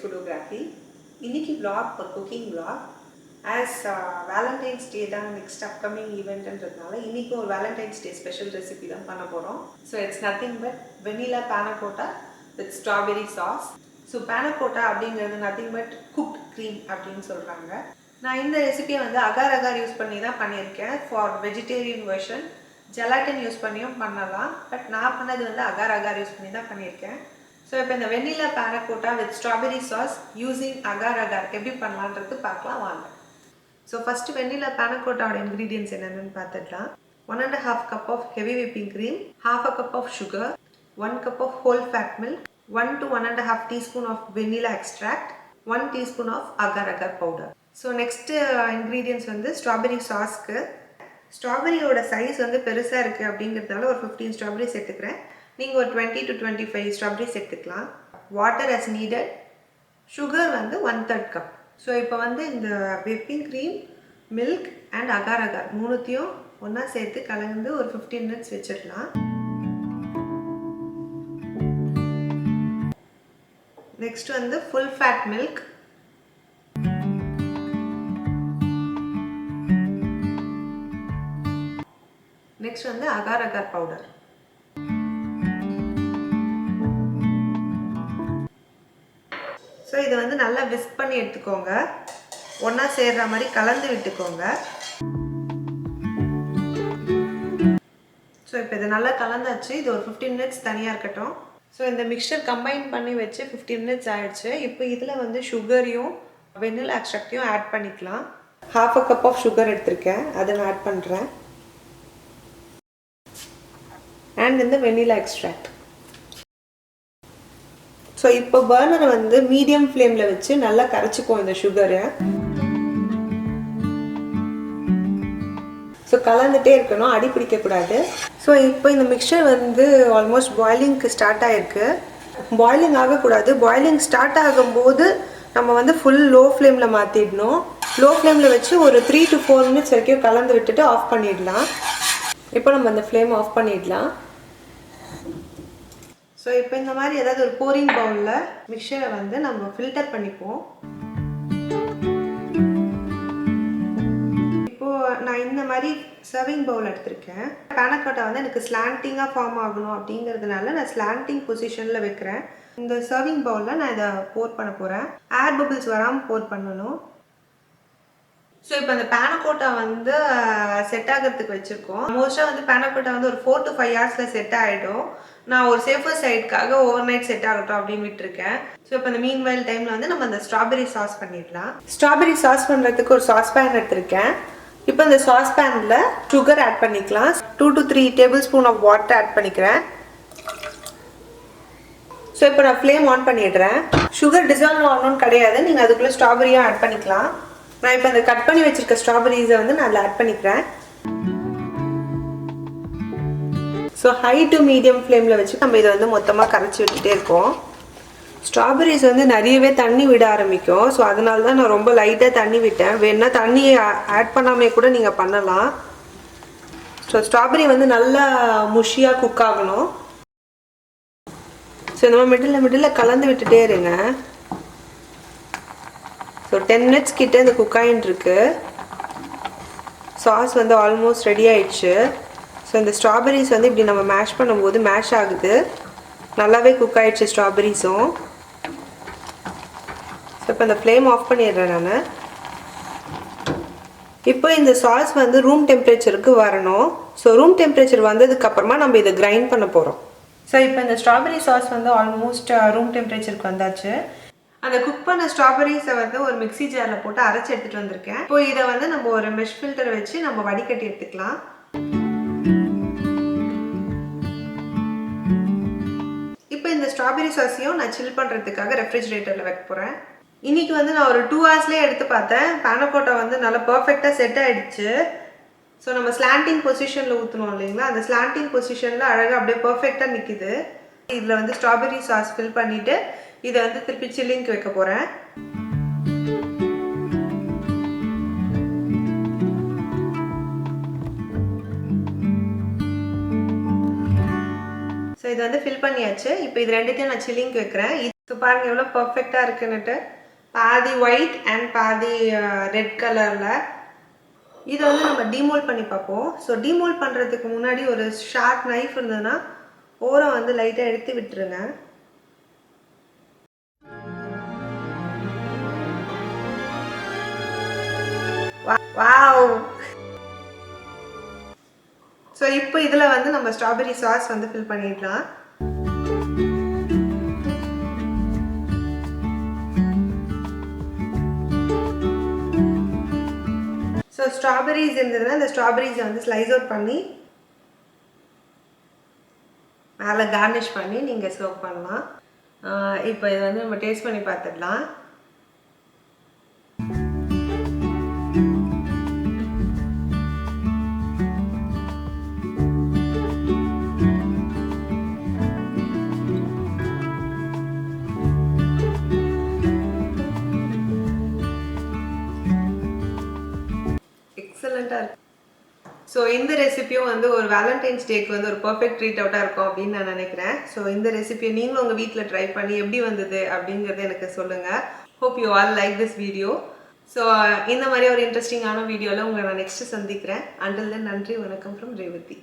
photography. இன்னைக்கு vlog ஒரு cooking vlog. As Valentine's Day தான் next upcoming event ன்றதுனால இன்னைக்கு ஒரு Valentine's Day special recipe தான் பண்ண போறோம். So it's nothing but vanilla panna cotta with strawberry sauce. So panna cotta அப்படிங்கிறது nothing but cooked cream அப்படின்னு சொல்றாங்க. நான் இந்த ரெசிபியை வந்து agar agar யூஸ் பண்ணி தான் பண்ணியிருக்கேன். For vegetarian version gelatin use பண்ணியும் பண்ணலாம். பட் நான் பண்ணது வந்து agar agar யூஸ் பண்ணி தான் பண்ணியிருக்கேன். So இப்போ இந்த vanilla panna cotta with strawberry sauce using agar agar எப்படி பண்ணலாம்ன்றது பார்க்கலாம் வாங்க. So first vanilla panna cotta ஓட ingredients என்னன்னு பார்த்துடலாம். 1.5 cup of heavy whipping cream, half a cup of sugar, 1 cup of whole fat milk, 1 to 1.5 teaspoon of vanilla extract, 1 teaspoon of agar agar powder. So next ingredients வந்து strawberry sauce-க்கு ஸ்ட்ராபெரியோட size வந்து பெருசாக இருக்குது அப்படிங்கிறதுனால ஒரு 15 strawberries எடுத்துக்கிறேன். நீங்கள் ஒரு 20 to 25 strawberries எடுத்துக்கலாம். Water as needed. சுகர் வந்து 1/3 கப். ஸோ இப்போ வந்து இந்த whipping cream, milk and agar agar மூணுத்தையும் ஒன்றா சேர்த்து கலந்து ஒரு 15 minutes வச்சிடலாம். நெக்ஸ்ட் வந்து full fat milk. நெக்ஸ்ட் வந்து agar agar பவுடர். ஸோ இதை வந்து நல்லா விஸ்க் பண்ணி எடுத்துக்கோங்க. ஒன்றா சேர்ற மாதிரி கலந்து விட்டுக்கோங்க. ஸோ இப்போ இதை நல்லா கலந்தாச்சு. இது ஒரு 15 minutes தனியாக இருக்கட்டும். ஸோ இந்த மிக்சர் கம்பைன் பண்ணி வச்சு 15 minutes ஆயிடுச்சு. இப்போ இதில் வந்து சுகரையும் வெனிலா எக்ஸ்ட்ராக்டையும் ஆட் பண்ணிக்கலாம். ½ cup ஆஃப் சுகர் எடுத்திருக்கேன், அதை நான் ஆட் பண்ணுறேன். அண்ட் இந்த வெனிலா எக்ஸ்ட்ராக்ட். ஸோ இப்போ பர்னரை வந்து மீடியம் ஃப்ளேமில் வச்சு நல்லா கரைச்சிக்குவோம் இந்த சுகரை. ஸோ கலந்துகிட்டே இருக்கணும், அடி பிடிக்கக்கூடாது. ஸோ இப்போ இந்த மிக்சர் வந்து ஆல்மோஸ்ட் பாயிலிங்க்கு ஸ்டார்ட் ஆகிருக்கு. பாயிலிங் ஆகக்கூடாது. பாயிலிங் ஸ்டார்ட் ஆகும்போது நம்ம வந்து ஃபுல் லோ ஃப்ளேமில் மாற்றிடணும். லோ ஃப்ளேமில் வச்சு ஒரு 3 to 4 minutes வரைக்கும் கலந்து விட்டுட்டு ஆஃப் பண்ணிடலாம். இப்போ நம்ம அந்த ஃப்ளேம் ஆஃப் பண்ணிடலாம். ஸோ இப்போ இந்த மாதிரி ஏதாவது ஒரு போரிங் பவுலில் மிக்சரை வந்து நம்ம ஃபில்டர் பண்ணிப்போம். இப்போது நான் இந்த மாதிரி சர்விங் பவுல் எடுத்திருக்கேன். panna cotta வந்து எனக்கு ஸ்லாண்டிங்காக ஃபார்ம் ஆகணும் அப்படிங்கிறதுனால நான் ஸ்லாண்டிங் பொசிஷனில் வைக்கிறேன். இந்த சர்விங் பவுலில் நான் இதை போர் பண்ண போகிறேன். ஏர் பபிள்ஸ் வராமல் போர் பண்ணணும். ஸோ இப்போ அந்த panna cotta வந்து செட் ஆகிறதுக்கு வச்சுருக்கோம். மோஸ்ட்டாக வந்து panna cotta வந்து ஒரு 4 to 5 hours செட் ஆகிடும். நான் ஒரு சேஃபர் சைடுக்காக ஓவர் நைட் செட் ஆகட்டும் அப்படின்னு விட்டுருக்கேன். ஸோ இப்போ இந்த மீன் வயல் டைமில் வந்து நம்ம அந்த ஸ்ட்ராபெரி சாஸ் பண்ணிடலாம். ஸ்ட்ராபெரி சாஸ் பண்ணுறதுக்கு ஒரு சாஸ் பேன் எடுத்திருக்கேன். இப்போ இந்த சாஸ் பேனில் சுகர் ஆட் பண்ணிக்கலாம். 2 to 3 tablespoon of water add பண்ணிக்கிறேன். ஸோ இப்போ நான் ஃப்ளேம் ஆன் பண்ணிடுறேன். சுகர் டிசால்வ் ஆகணும்னு கிடையாது, நீங்கள் அதுக்குள்ளே ஸ்ட்ராபெரியாக ஆட் பண்ணிக்கலாம். நான் இப்போ அந்த கட் பண்ணி வச்சுருக்க ஸ்ட்ராபெரிஸை வந்து நான் அதில் ஆட் பண்ணிக்கிறேன். ஸோ ஹை டு மீடியம் ஃப்ளேமில் வச்சு நம்ம இதை வந்து மொத்தமாக கரைச்சி விட்டுட்டே இருக்கோம். ஸ்ட்ராபெரிஸ் வந்து நிறையவே தண்ணி விட ஆரம்பிக்கும். ஸோ அதனால தான் நான் ரொம்ப லைட்டாக தண்ணி விட்டேன். வேணால் தண்ணியை ஆட் பண்ணாமே கூட நீங்கள் பண்ணலாம். ஸோ ஸ்ட்ராபெரி வந்து நல்லா முஷியாக குக் ஆகணும். ஸோ இந்த மாதிரி மிடில் கலந்து விட்டுட்டே இருங்க. ஸோ 10 minutes கிட்டே இந்த குக் ஆகிட்டு இருக்கு. சாஸ் வந்து ஆல்மோஸ்ட் ரெடி ஆயிடுச்சு. ஸோ இந்த ஸ்ட்ராபெரிஸ் வந்து இப்படி நம்ம மேஷ் பண்ணும்போது மேஷ் ஆகுது. நல்லாவே குக் ஆகிடுச்சு ஸ்ட்ராபெரிஸும். ஸோ இப்போ இந்த ஃப்ளேம் ஆஃப் பண்ணிடுறேன் நான். இப்போ இந்த சாஸ் வந்து ரூம் டெம்பரேச்சருக்கு வரணும். ஸோ ரூம் டெம்பரேச்சர் வந்ததுக்கப்புறமா நம்ம இதை கிரைண்ட் பண்ண போகிறோம். ஸோ இப்போ இந்த ஸ்ட்ராபெரி சாஸ் வந்து ஆல்மோஸ்ட் ரூம் டெம்பரேச்சருக்கு வந்தாச்சு. அந்த குக் பண்ண ஸ்ட்ராபெரிஸை வந்து ஒரு மிக்ஸி ஜாரில் போட்டு அரைச்சி எடுத்துகிட்டு வந்திருக்கேன். இப்போ இதை வந்து நம்ம ஒரு மெஷ் ஃபில்டர் வச்சு நம்ம வடிகட்டி எடுத்துக்கலாம். இப்போ இந்த ஸ்ட்ராபெரி சாஸையும் நான் சில் பண்ணுறதுக்காக ரெஃப்ரிஜிரேட்டரில் வைக்க போகிறேன். இன்றைக்கி வந்து நான் ஒரு 2 hours எடுத்து பார்த்தேன். panna cotta வந்து நல்லா பர்ஃபெக்டாக செட் ஆகிடுச்சு. ஸோ நம்ம ஸ்லாண்டிங் பொசிஷனில் ஊற்றணும் இல்லைங்களா, அந்த ஸ்லாண்டிங் பொசிஷனில் அழகாக அப்படியே பர்ஃபெக்டாக நிற்கிது. இதில் வந்து ஸ்ட்ராபெரி சாஸ் ஃபில் பண்ணிவிட்டு இதை வந்து திருப்பி சில்லிங்க்கு வைக்க போகிறேன். ஸோ இதை வந்து ஃபில் பண்ணியாச்சு. இப்போ இது ரெண்டுத்தையும் நான் சில்லிங்க்கு வைக்கிறேன். ஸோ பாருங்கள் எவ்வளோ பர்ஃபெக்டாக இருக்குன்னுட்டு. பாதி ஒயிட் அண்ட் பாதி ரெட் கலரில். இதை வந்து நம்ம டீமோல்ட் பண்ணி பார்ப்போம். ஸோ டீமோல்ட் பண்ணுறதுக்கு முன்னாடி ஒரு ஷார்ப் நைஃப் இருந்ததுன்னா ஓரம் வந்து லைட்டாக எடுத்து விட்டுருங்க. வாவ்! ஸோ இப்போ இதில் வந்து நம்ம ஸ்ட்ராபெரி சாஸ் வந்து ஃபில் பண்ணிடலாம். ஸோ ஸ்ட்ராபெரிஸ் இருந்ததுன்னா இந்த ஸ்ட்ராபெரிஸை வந்து ஸ்லைஸ் அவுட் பண்ணி மேலே கார்னிஷ் பண்ணி நீங்கள் சர்வ் பண்ணலாம். இப்போ இதை வந்து நம்ம டேஸ்ட் பண்ணி பார்த்துடலாம். எக்ஸலண்ட்டாக இருக்கு. ஸோ இந்த ரெசிபியும் வந்து ஒரு வேலண்டைன்ஸ் டேக்கு வந்து ஒரு பர்ஃபெக்ட் ட்ரீட் அவுட்டாக இருக்கும் அப்படின்னு நான் நினைக்கிறேன். ஸோ இந்த ரெசிபியை நீங்களும் உங்கள் வீட்டில் ட்ரை பண்ணி எப்படி வந்தது அப்படிங்கிறத எனக்கு சொல்லுங்கள். Hope you all like this video. So இந்த மாதிரி ஒரு இன்ட்ரெஸ்டிங்கான வீடியோவில் உங்களை நான் நெக்ஸ்ட்டு சந்திக்கிறேன். அண்டில் தென் நன்றி வணக்கம் ஃப்ரம் ரேவதி.